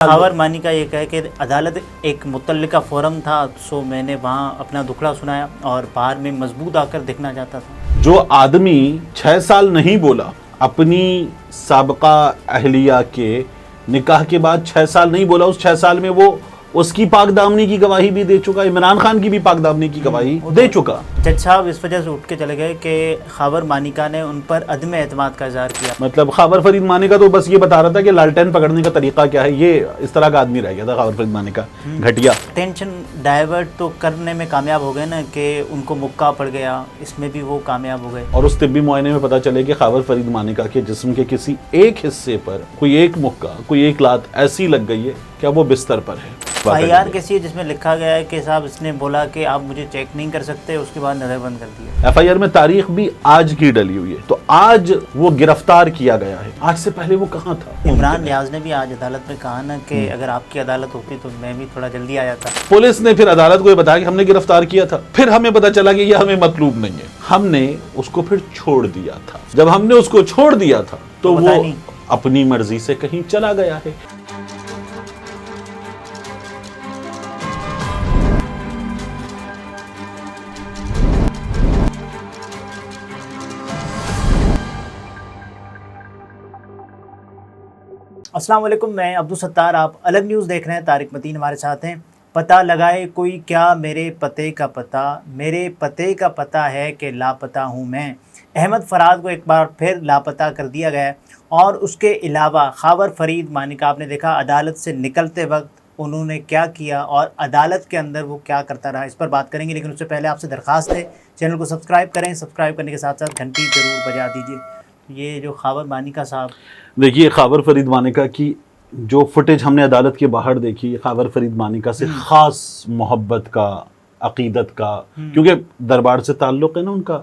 खावर मानी का ये कहे कि अदालत एक मुतल्लिका फोरम था, सो मैंने वहाँ अपना दुखड़ा सुनाया और बाहर में मजबूत आकर दिखना चाहता था। जो आदमी 6 साल नहीं बोला अपनी साबका अहलिया के निकाह के बाद 6 साल नहीं बोला, उस 6 साल में वो उसकी पाकदामनी की गवाही भी दे चुका, इमरान खान की भी पाकदामनी की गवाही दे चुका। जज साहब इस वजह से उठ के चले गए कि खावर मानिका ने उन पर अदम एतमाद का इजहार किया। मतलब खावर फरीद मानिका तो बस ये बता रहा था कि लालटेन पकड़ने का तरीका क्या है, ये इस तरह का आदमी रह गया था खावर फरीद मानिका, घटिया। टेंशन डाइवर्ट तो करने में कामयाब हो गए ना कि उनको मुक्का पड़ गया, इसमें भी वो कामयाब हो गए। और उस तिब्बी मुआयने में पता चले कि खावर फरीद मानिका के जिस्म के किसी एक हिस्से पर कोई एक मुक्का, कोई एक लात ऐसी लग गई है कि अब वो बिस्तर पर है। IR कैसी है जिसमें लिखा गया है कि साहब इसने बोला कि आप मुझे चेक नहीं कर सकते, उसके बाद नजर बंद कर दिया। FIR में तारीख भी आज की डली हुई है, तो आज वो गिरफ्तार किया गया है। आज से पहले वो कहाँ था? इमरान नियाज ने भी आज अदालत में कहा ना कि अगर आपकी अदालत होती तो मैं भी थोड़ा जल्दी आ जाता। पुलिस ने फिर अदालत को ये बताया कि हमने गिरफ्तार किया था, फिर हमें पता चला कि ये हमें मतलूब नहीं है, हमने उसको फिर छोड़ दिया था। जब हमने उसको छोड़ दिया था तो वो अपनी मर्जी से कहीं चला गया है। अस्सलाम वालेकुम, मैं अब्दुल सत्तार, आप अलग न्यूज़ देख रहे हैं। तारिक मतीन हमारे साथ हैं। पता लगाए कोई क्या मेरे पते का पता, मेरे पते का पता है कि लापता हूँ मैं। अहमद फराद को एक बार फिर लापता कर दिया गया और उसके अलावा खावर फरीद मानिका, आपने देखा अदालत से निकलते वक्त उन्होंने क्या किया और अदालत के अंदर वो क्या करता रहा, इस पर बात करेंगे। लेकिन उससे पहले आपसे दरख्वास्त है, चैनल को सब्सक्राइब करें, सब्सक्राइब करने के साथ साथ घंटी ज़रूर बजा दीजिए। ये जो खावर मानिका साहब, देखिए खावर फरीद मानिका की जो फुटेज हमने अदालत के बाहर देखी, खावर फरीद मानिका से ख़ास मोहब्बत का, अकीदत का, क्योंकि दरबार से ताल्लुक़ है ना उनका,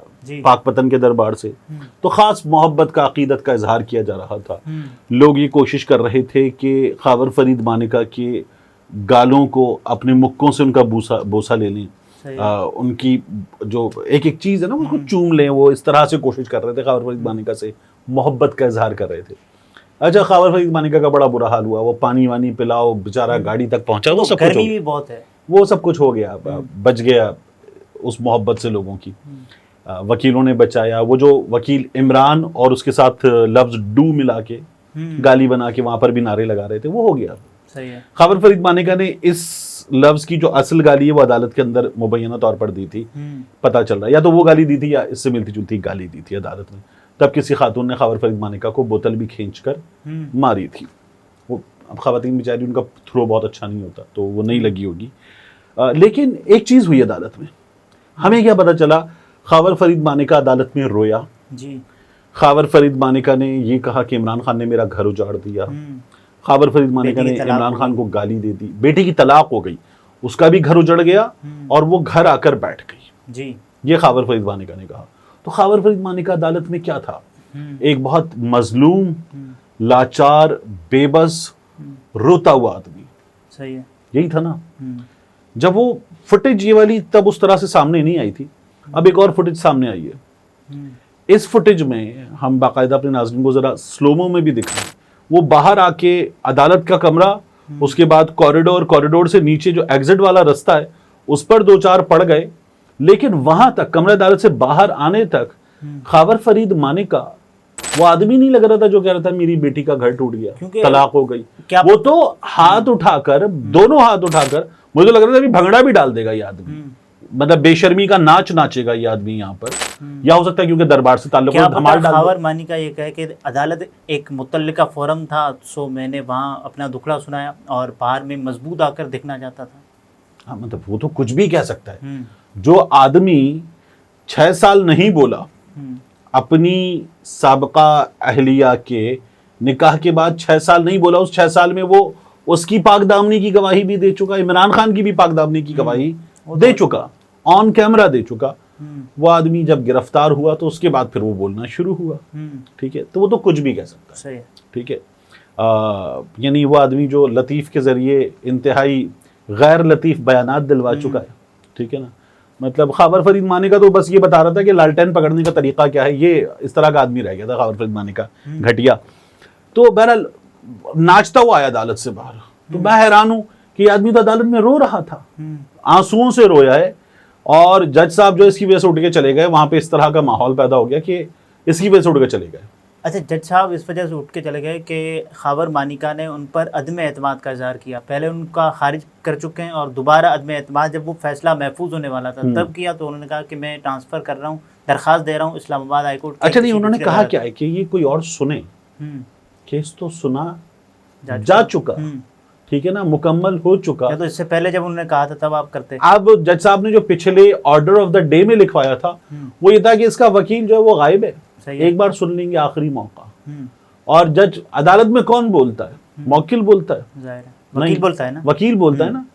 पाकपतन के दरबार से, तो ख़ास मोहब्बत का, अकीदत का इजहार किया जा रहा था। लोग ये कोशिश कर रहे थे कि खावर फरीद मानिका के गालों को अपने मुक्कों से उनका बोसा ले लें, उनकी जो एक एक चीज़ है ना उसको चूम लें, वो इस तरह से कोशिश कर रहे थे। खावर फरीद मानिका से मोहब्बत का इजहार कर रहे थे। अच्छा, खावर फरीद मानिका का बड़ा बुरा हाल हुआ, वो पानी वानी पिलाओ, बेचारा गाड़ी तक पहुंचा, वो सब कुछ भी बहुत है, वो सब कुछ हो गया, बच गया उस मोहब्बत से लोगों की। वकीलों ने बचाया, वो जो वकील इमरान और उसके साथ लफ्ज डू मिला के गाली बना के वहां पर भी नारे लगा रहे थे, वो हो गया। सही है। खावर फरीद मानिका ने इस लफ्ज की जो असल गाली है वो अदालत के अंदर मुबैना तौर पर दी थी, पता चल रहा है, या तो वो गाली दी थी या इससे मिलती जुलती गाली दी थी अदालत ने। तब किसी खातून ने खावर फरीद मानिका को बोतल भी खींचकर मारी थी। वो अब खवातीन बेचारी, उनका थ्रो बहुत अच्छा नहीं होता तो वो नहीं लगी होगी। लेकिन एक चीज़ हुई अदालत में, हमें क्या पता चला, खावर फरीद मानिका अदालत में रोया जी। खावर फरीद मानिका ने ये कहा कि इमरान खान ने मेरा घर उजाड़ दिया। खावर फरीद मानिका ने इमरान खान को गाली दे दी, बेटी की तलाक हो गई, उसका भी घर उजड़ गया और वो घर आकर बैठ गई जी। ये खावर फरीद मानिका ने कहा। तो खावर फरीद मानिका अदालत में क्या था? एक बहुत मजलूम, लाचार, बेबस, रोता हुआ आदमी। सही है, यही था ना। जब वो फुटेज ये वाली तब उस तरह से सामने नहीं आई थी, अब एक और फुटेज सामने आई है। इस फुटेज में हम बाकायदा अपने नाज़रीन को जरा स्लोमो में भी दिखाएं। वो बाहर आके अदालत का कमरा, उसके बाद कॉरिडोर, कॉरिडोर से नीचे जो एग्जिट वाला रास्ता है उस पर 2-4 पड़ गए, लेकिन वहां तक, कमरा अदालत से बाहर आने तक खावर फरीद मानिका वो आदमी नहीं लग रहा था जो कह रहा था मेरी बेटी का घर टूट गया, तलाक हो गई। वो तो हाथ उठाकर, दोनों हाथ उठाकर, मुझे लग रहा था अभी भंगड़ा भी डाल देगा ये आदमी, मतलब बेशर्मी का नाच नाचेगा ये आदमी यहाँ पर। या हो सकता है क्योंकि दरबार से ताल्लुक है, धमाल डाल। खावर मानिका ये कहे कि अदालत एक मुतल्लिका फोरम था, सो मैंने वहाँ अपना दुखड़ा सुनाया और बाहर में मजबूत आकर दिखना चाहता था। हाँ, मतलब वो तो कुछ भी कह सकता है। जो आदमी 6 साल नहीं बोला अपनी साबका अहलिया के निकाह के बाद, 6 साल नहीं बोला, उस 6 साल में वो उसकी पाकदामनी की गवाही भी दे चुका, इमरान खान की भी पाकदामनी की गवाही दे चुका, ऑन कैमरा दे चुका। वो आदमी जब गिरफ्तार हुआ तो उसके बाद फिर वो बोलना शुरू हुआ। ठीक है, तो वो तो कुछ भी कह सकता है। सही है। ठीक है, यानी वो आदमी जो लतीफ़ के ज़रिए इंतहाई गैर लतीफ़ बयानात दिलवा चुका है। ठीक है ना, मतलब खावर फरीद मानिका तो बस ये बता रहा था कि लालटेन पकड़ने का तरीका क्या है, ये इस तरह का आदमी रह गया था खावर फरीद मानिका, घटिया। तो बहरहाल नाचता हुआ आया अदालत से बाहर, तो मैं हैरान हूं कि ये आदमी तो अदालत में रो रहा था, हम्म, आंसुओं से रोया है, और जज साहब जो इसकी वजह से उठ के चले गए, वहां पे इस तरह का माहौल पैदा हो गया कि इसकी वजह से उठ के चले गए। अच्छा, जज साहब इस वजह से उठ के चले गए कि खबर मानिका ने उन पर अदम एतमाद का इजहार किया, पहले उनका खारिज कर चुके हैं और दोबारा अदम एतमाद जब वो फैसला महफूज होने वाला था तब किया, तो उन्होंने कहा कि मैं ट्रांसफ़र कर रहा हूँ, दरख्वास्त दे रहा हूँ इस्लामाबाद हाई कोर्ट। अच्छा नहीं, उन्होंने कहा क्या है कि ये कोई और सुने, केस तो सुना जा चुका, ठीक है ना, मुकम्मल हो चुका। तो इससे पहले जब उन्होंने कहा था तब आप करते। अब जज साहब ने जो पिछले ऑर्डर ऑफ द डे में लिखवाया था वो ये था कि इसका वकील जो है वो गायब है, एक बार सुन लेंगे, आखिरी मौका। और जज अदालत में कौन बोलता है? मौकिल बोलता है, वकील बोलता है ना, वकील बोलता है ना।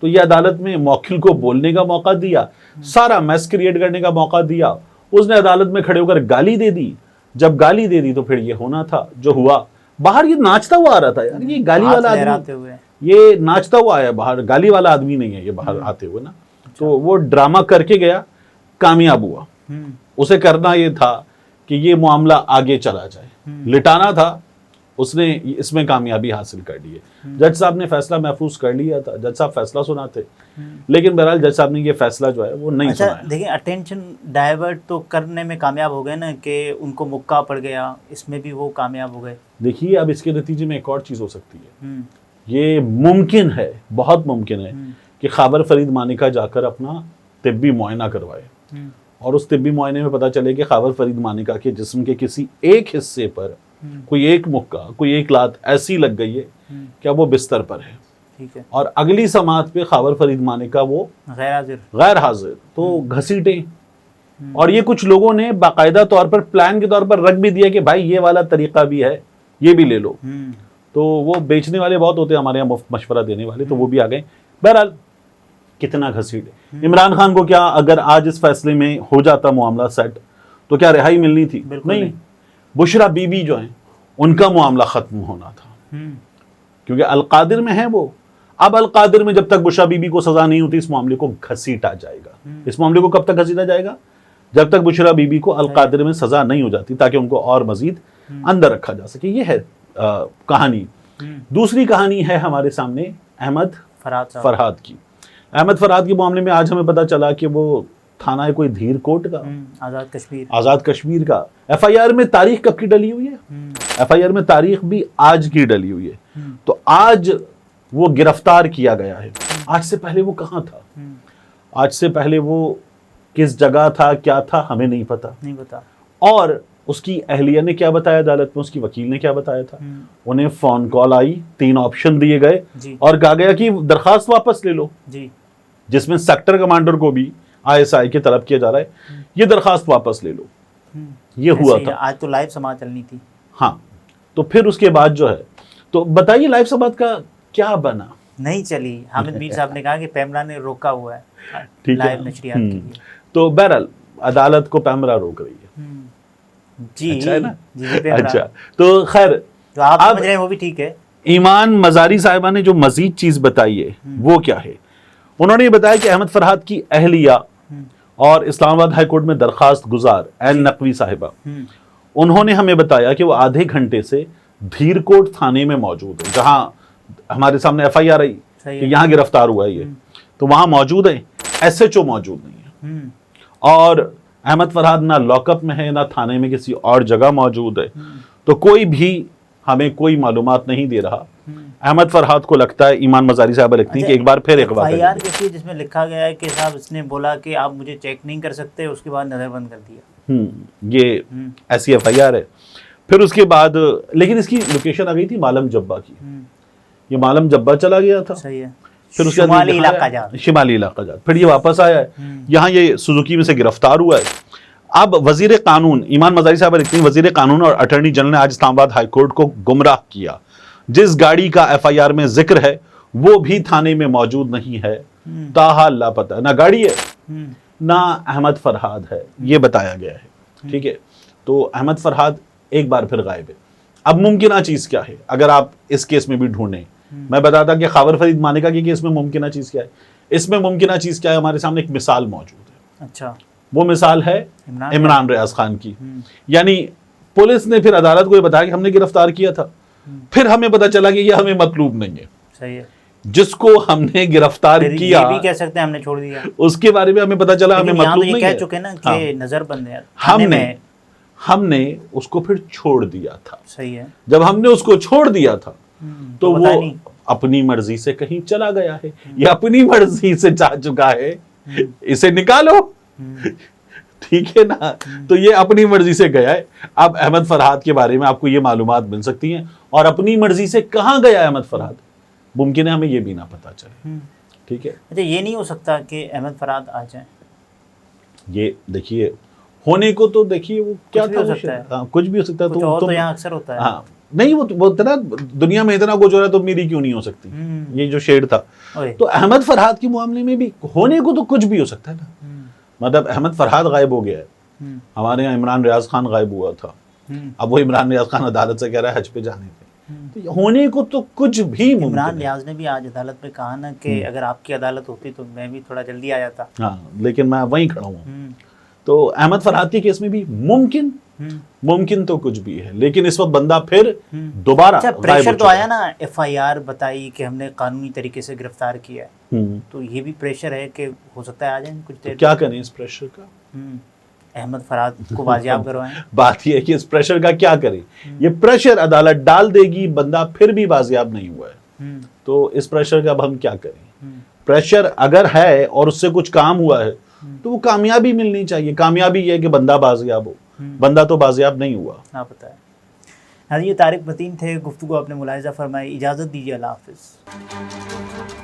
तो ये अदालत में मौकिल को बोलने का मौका दिया, सारा मैस क्रिएट करने का मौका दिया, उसने अदालत में खड़े होकर गाली दे दी। जब गाली दे दी तो फिर ये होना था जो हुआ। बाहर ये नाचता हुआ आ रहा था यार, ये गाली वाला आदमी, ये नाचता हुआ आया बाहर, गाली वाला आदमी नहीं है ये बाहर आते हुए ना। तो वो ड्रामा करके गया, कामयाब हुआ। उसे करना ये था कि ये मामला आगे चला जाए, लिटाना था, उसने इसमें कामयाबी हासिल कर ली है। जज साहब ने फैसला महफूज कर लिया था, जज साहब फैसला सुनाते, लेकिन बहरहाल जज साहब ने ये फैसला जो है वो नहीं सुनाया। देखिए, अटेंशन डाइवर्ट तो करने में कामयाब हो गए ना, कि उनको मुक्का पड़ गया, इसमें भी वो कामयाब हो गए। देखिए, अब इसके नतीजे में एक और चीज हो सकती है, ये मुमकिन है, बहुत मुमकिन है कि खैबर फरीद मानिका जाकर अपना तिब्बी मुआयना करवाए और उस तिब्बी मुआयने में पता चले कि खैबर फरीद मानिका के जिस्म के किसी एक हिस्से पर कोई एक मुक्का, कोई एक लात ऐसी लग गई है कि अब वो बिस्तर पर है, ठीक है, और अगली समात पे खैबर फरीद मानिका वो गैर हाजिर, तो घसीटे। और ये कुछ लोगों ने बाकायदा तौर पर प्लान के तौर पर रख भी दिया कि भाई ये वाला तरीका भी है, ये भी ले लो। तो वो बेचने वाले बहुत होते हैं हमारे यहाँ, मुफ्त मशवरा देने वाले, तो वो भी आ गए। बहरहाल कितना घसीटे। इमरान खान को क्या अगर आज इस फैसले में हो जाता मामला सेट तो क्या रिहाई मिलनी थी? नहीं। बुशरा बीबी जो है उनका मामला खत्म होना था, क्योंकि अलकादिर में है वो। अब अलकादिर में जब तक बुशरा बीबी को सजा नहीं होती, इस मामले को घसीटा जाएगा। इस मामले को कब तक घसीटा जाएगा? जब तक बुशरा बीबी को अलकादिर में सजा नहीं हो जाती, ताकि उनको और मजीद अंदर रखा जा सके। ये है कहानी। दूसरी कहानी है हमारे सामने अहमद फरहाद की। अहमद फरहाद के मामले में आज हमें पता चला कि वो थाना है कोई धीरकोट का, आजाद कश्मीर का। एफआईआर में तारीख कब की डली हुई है? एफआईआर में तारीख भी आज की डली हुई है। तो आज वो गिरफ्तार किया गया है। आज से पहले वो कहाँ था? आज से पहले वो किस जगह था, क्या था, हमें नहीं पता। और उसकी अहलिया ने क्या बताया अदालत में, उसकी वकील ने क्या बताया था? उन्हें फोन कॉल आई, 3 ऑप्शन दिए गए और कहा गया कि दरखास्त वापस ले लो, जिसमें सेक्टर कमांडर को भी आईएसआई की तलब किया जा रहा है, ये दरखास्त वापस ले लो। ये हुआ था। आज तो लाइव समाज चलनी थी। हाँ, तो फिर उसके बाद जो है, तो बताइए लाइव समाज का क्या बना? नहीं चली। हामिद मीर साहब ने कहा कि पैमरा ने रोका हुआ है लाइव नशरियात के लिए। तो बहरहाल अदालत को पैमरा रोक रही है। जी, अच्छा है ना? जी, अच्छा, तो खैर जो आप समझ रहे हैं वो भी ठीक है। ईमान मजारी साहिबा ने जो मजीद चीज बताई है वो क्या है? उन्होंने ये बताया कि अहमद फरहाद की अहलिया और इस्लामाबाद हाई कोर्ट में दरखास्त गुजार एन नकवी साहिबा, उन्होंने हमें बताया कि वो आधे घंटे से धीरकोट थाने में मौजूद है, जहां हमारे सामने एफआईआर आई कि यहाँ गिरफ्तार हुआ है ये, तो वहां मौजूद है। एसएचओ मौजूद नहीं है, और अहमद फरहाद ना लॉकअप में है ना थाने में किसी और जगह मौजूद है। तो कोई भी हमें कोई मालूमात नहीं दे रहा। अहमद फरहाद को लगता है, ईमान मजारी साहब लिखती हैं कि एक बार फिर एक बार एफआईआर कैसी है जिसमें लिखा गया है कि साहब इसने बोला कि आप मुझे चेक नहीं कर सकते, उसके बाद नजरबंद कर दिया। ये ऐसी एफआईआर है। फिर उसके बाद लेकिन इसकी लोकेशन आ गई थी मालम जब्बा की। ये मालम जब्बा चला गया था। सही है। फिर उसके शिमाली इलाका जा, फिर ये वापस आया है, यहाँ ये सुजुकी में से गिरफ्तार हुआ है। अब वजीर कानून, ईमान मजारी साहब लिखती हैं, वजीर कानून और अटॉर्नी जनरल ने आज इस्लामाबाद हाई कोर्ट को गुमराह किया। जिस गाड़ी का एफआईआर में जिक्र है वो भी थाने में मौजूद नहीं है, ताहाल लापता, ना गाड़ी है ना अहमद फरहाद है, ये बताया गया है। ठीक है, तो अहमद फरहाद एक बार फिर गायब है। अब मुमकिन चीज क्या है अगर आप इस केस में भी ढूंढें? मैं बताता कि खैबर फरीद मानिका के केस में मुमकिन चीज क्या है। इसमें मुमकिन चीज क्या है? हमारे सामने एक मिसाल मौजूद है। अच्छा, वो मिसाल है इमरान रियाज खान की। यानी पुलिस ने फिर अदालत को ये बताया कि हमने गिरफ्तार किया था, फिर हमें पता चला कि ये हमें मतलूब नहीं है। सही है। जिसको हमने गिरफ्तार फिर किया, ये भी कह सकते हैं हमने छोड़ दिया, उसके बारे में हमें पता चला हमें लेकिन यहाँ मतलब तो ये नहीं कह है। चुके ना कि हाँ। नजरबंद है, थाने में। हमने उसको फिर छोड़ दिया था। सही है। जब हमने उसको छोड़ दिया था तो पता वो नहीं। अपनी मर्जी से कहीं चला गया है, ये अपनी मर्जी से जा चुका है, इसे निकालो। ठीक है ना, तो ये अपनी मर्जी से गया है। अब अहमद फरहाद के बारे में आपको ये मालूमात मिल सकती हैं, और अपनी मर्जी से कहां गया अहमद फरहाद, मुमकिन है हमें ये भी ना पता चले। ठीक है, अच्छा, ये नहीं हो सकता कि अहमद फरहाद आ जाए? ये देखिए, होने को तो देखिए वो क्या भी था, हो वो सकता है। हाँ, कुछ भी हो सकता है। कुछ और तो यहाँ अक्सर होता है। हाँ, नहीं वो इतना दुनिया में इतना कुछ हो रहा है तो मेरी क्यों नहीं हो सकती, ये जो शेर था। ओए। तो अहमद फरहाद के मामले में भी होने को तो कुछ भी हो सकता है ना। मतलब अहमद फरहाद गायब हो गया है, हमारे यहाँ इमरान रियाज खान गायब हुआ था, अब वो इमरान रियाज खान अदालत से कह रहा है हज पे जाने पे, तो होने को तो कुछ भी मुमकिन इमरान है। रियाज ने भी आज अदालत में कहा ना कि अगर आपकी अदालत होती तो मैं भी थोड़ा जल्दी आ जाता। हाँ, लेकिन मैं वहीं खड़ा हूँ। तो अहमद फरहाद के केस में भी मुमकिन तो कुछ भी है, लेकिन इस वक्त बंदा फिर दोबारा अच्छा, गायब हो प्रेशर तो चुका आया ना, FIR बताई कि हमने कानूनी तरीके से गिरफ्तार किया है, है। तो ये भी प्रेशर है कि हो सकता है आ जाए कुछ देर तो क्या करें इस प्रेशर का? अहमद फरहाद को बाजियाब करवाएं। बात यह है कि इस प्रेशर का क्या करें, ये प्रेशर अदालत डाल देगी, बंदा फिर भी बाजियाब नहीं हुआ है, तो इस प्रेशर का अब हम क्या करें? प्रेशर अगर है और उससे कुछ काम हुआ है तो वो कामयाबी मिलनी चाहिए। कामयाबी ये है कि बंदा बाजियाब हो, बंदा तो बाजियाब नहीं हुआ। हाँ, पता है। हाँ जी, ये तारिक मतीन थे, गुफ्तगू आपने मुलाहिजा फरमाई। इजाज़त दीजिए, अल्लाह हाफिज़।